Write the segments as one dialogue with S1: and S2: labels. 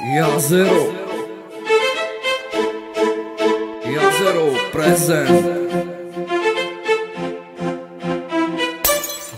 S1: Jazero prezent.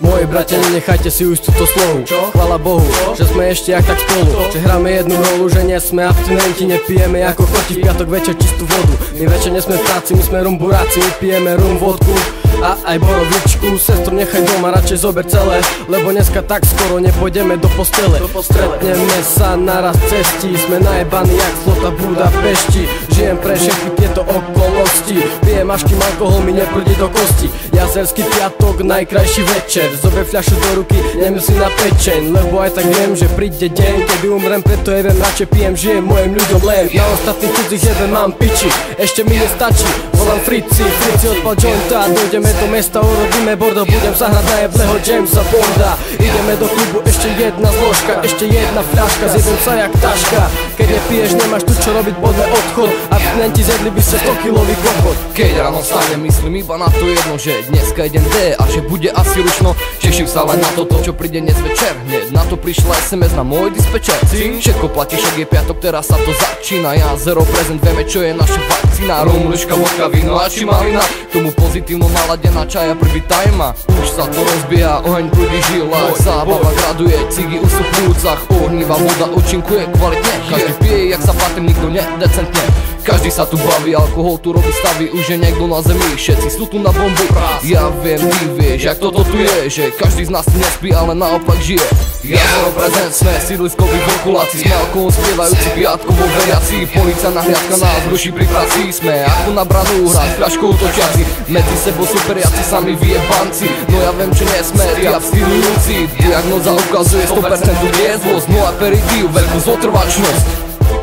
S2: Moji bratia, nenechajte si ujsť túto slovu. Chvála Bohu, že sme ešte jak tak spolu. Že hráme jednu rolu, že nie sme abstinenti. Nepijeme ako koti v piatok večer čistú vodu. My večer nie sme v práci, my sme rumburáci. My pijeme rum, vodku a aj borovičku. Sestru nechaj doma, radšej zober celé, lebo dneska tak skoro nepôjdeme do postele. Stretneme sa naraz cestí, sme najebaní jak flota v Budapešti. Žijem pre všetky tieto okolnosti, pijem až kým alkohol mi neprúdi do kosti. Jazerský piatok, najkrajší večer. Zober fľašu do ruky, nemyslí na pečeň, lebo aj tak viem, že príde deň, kedy umrem, preto jevem, radšej pijem, žijem mojim ľuďom len. Na ostatných cudzích jevem mám piči, ešte mi nestačí, volám Frici odpal jointa, dojdeme do mesta, urobíme bordel, budem sa hrať na jebného Jamesa Bonda. Ideme do klubu, ešte jedna zložka, ešte jedna fľaška, zjedem sa jak taška. Keď nepiješ, nemáš tu čo robiť, poďme odchod, abstinenti zjedli by sa 100-kilový kokot.
S3: Keď ráno vstanem, myslím iba na to jedno, že dneska idem D a že bude asi ručno. Teším sa len na toto, čo príde dnes večer. Hneď na to prišla SMS na môj dispečer. Všetko platí, však je piatok, teraz sa to začína. Jazero prezent, vieme čo je naša vakcína. Rum, liška, vodka, víno a či malina. K tomu pozitívno naladená čaja, prvý tajma. Už sa to rozbieha, oheň prúdi v žilách. Zábava graduje, cigy už sú v plúcach. Ohnivá voda účinkuje kvalitne. Každý pije, jak sa patrím, nikto nedecentne. Každý sa tu baví, alkohol tu robí stavy. Už je niekto na zemi, všetci sú tu na bombu. Ja viem, ty vieš, jak toto tu je, že každý z nás tu nespí, ale naopak žije. Jazero prezent, sme sídliskoví vokuláci. Sme alkohol spievajúci, piatkovo veriaci. Polícia nahliadka nás ruší pri práci. Sme ako na branu hrať fľaškou točiaci. Medzi sebou superiaci, sami vyjebanci. No ja viem, čo nie sme, ty abstinujúci. Diagnoza ukazuje 100% triezvosť. No aperitív, veľkú zotrvačnosť.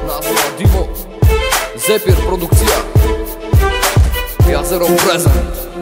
S3: Názva Divo Zephyr produkcia. Jazero prezent.